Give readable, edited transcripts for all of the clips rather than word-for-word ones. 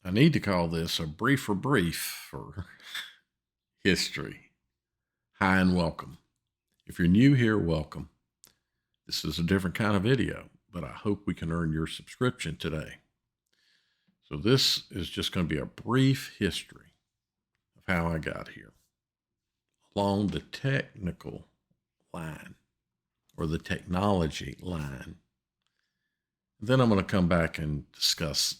I need to call this a briefer brief for history. Hi and welcome. If you're new here, welcome. This is a different kind of video, but I hope we can earn your subscription today. So this is just going to be a brief history of how I got here along the technical line or the technology line. Then I'm going to come back and discuss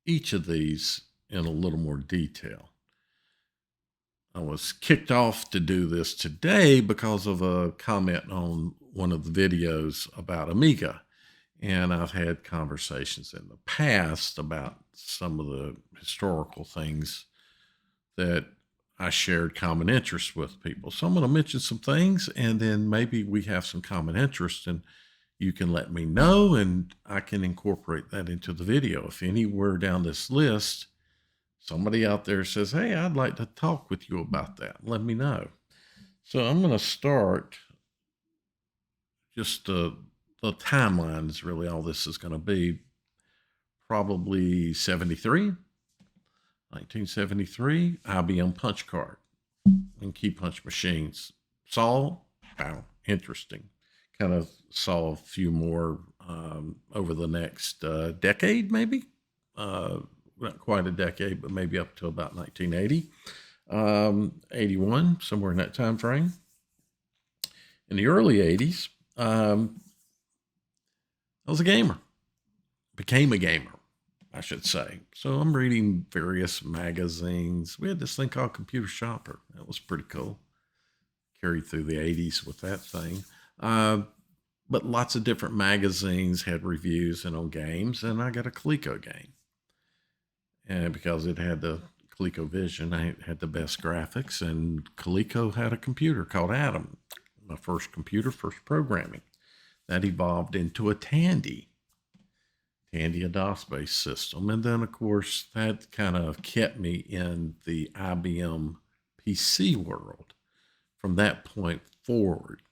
each of these in a little more detail. I was kicked off to do this today because of a comment on one of the videos about Amiga. And I've had conversations in the past about some of the historical things that I shared common interests with people. So I'm going to mention some things, and then maybe we have some common interests, and you can let me know, and I can incorporate that into the video. If anywhere down this list, somebody out there says, hey, I'd like to talk with you about that, let me know. So I'm going to start just the timeline is really all this is going to be. Probably 1973, IBM punch card and key punch machines. Saw, wow, interesting. Kind of saw a few more over the next decade, maybe. Not quite a decade, but maybe up to about 1980, 81, somewhere in that time frame. In the early 80s, I was a gamer, became a gamer, I should say. So I'm reading various magazines. We had this thing called Computer Shopper. That was pretty cool. Carried through the 80s with that thing. But lots of different magazines had reviews and on games, and I got a Coleco game. And because it had the ColecoVision, I had the best graphics, and Coleco had a computer called Atom. My first computer, first programming. That evolved into a Tandy, a DOS-based system. And then, of course, that kind of kept me in the IBM PC world from that point forward,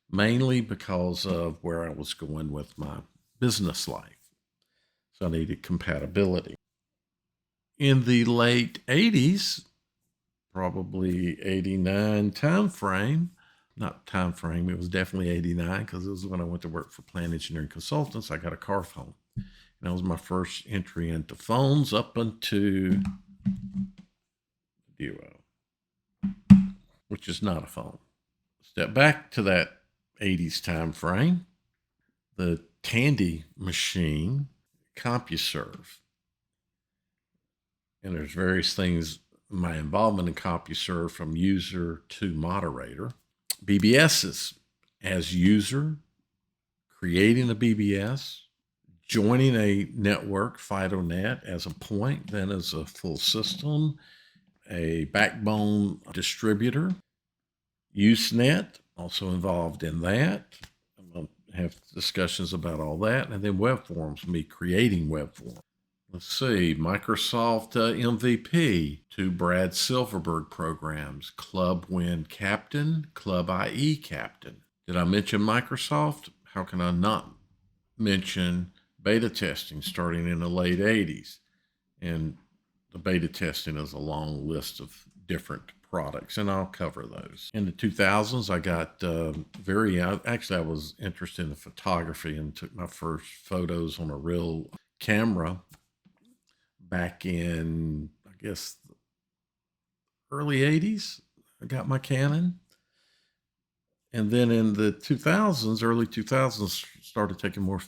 mainly because of where I was going with my business life. So I needed compatibility. In the late 80s, probably 89 time frame, not time frame, it was definitely 89 because it was when I went to work for Plant Engineering Consultants. I got a car phone. And that was my first entry into phones up into Duo, which is not a phone. Step back to that 80s time frame, the Tandy machine, CompuServe. And there's various things, my involvement in CompuServe from user to moderator. BBSs as user, creating a BBS, joining a network, FidoNet as a point, then as a full system, a backbone distributor, Usenet, also involved in that. I'm going to have discussions about all that. And then web forms, me creating web forms. Let's see, Microsoft MVP, 2 Brad Silverberg programs, Club Win Captain, Club IE Captain. Did I mention Microsoft? How can I not mention beta testing starting in the late 80s? And the beta testing is a long list of different products, and I'll cover those. In the 2000s, I got actually I was interested in photography and took my first photos on a real camera back in, I guess, early 80s. I got my Canon. And then in the 2000s, early 2000s, started taking more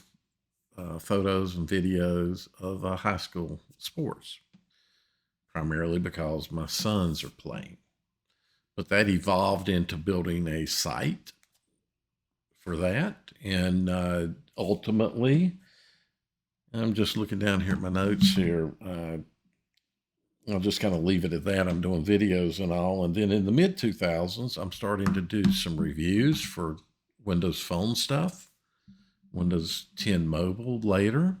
photos and videos of high school sports, primarily because my sons are playing. But that evolved into building a site for that. And ultimately, I'm just looking down here at my notes here. I'll just kind of leave it at that. I'm doing videos and all. And then in the mid 2000s, I'm starting to do some reviews for Windows Phone stuff, Windows 10 Mobile later.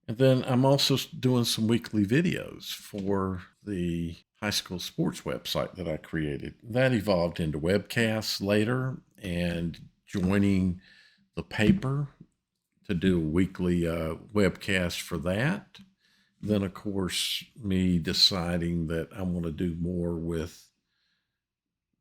And then I'm also doing some weekly videos for the high school sports website that I created. That evolved into webcasts later and joining the paper to do a weekly webcast for that. then, of course, me deciding that I want to do more with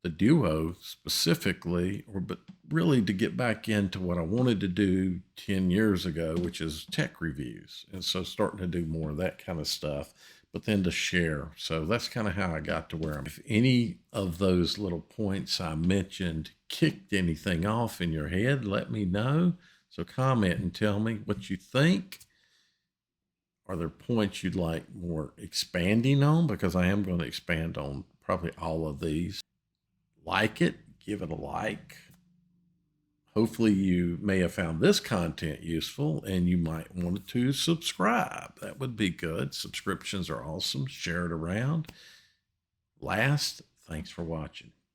the duo specifically, but really to get back into what I wanted to do 10 years ago, which is tech reviews. And so starting to do more of that kind of stuff, but then to share. So that's kind of how I got to where I'm. If any of those little points I mentioned kicked anything off in your head, let me know. So comment and tell me what you think. Are there points you'd like more expanding on? Because I am going to expand on probably all of these. Like it, give it a like. Hopefully, you may have found this content useful and you might want to subscribe. That would be good. Subscriptions are awesome. Share it around. Last, thanks for watching.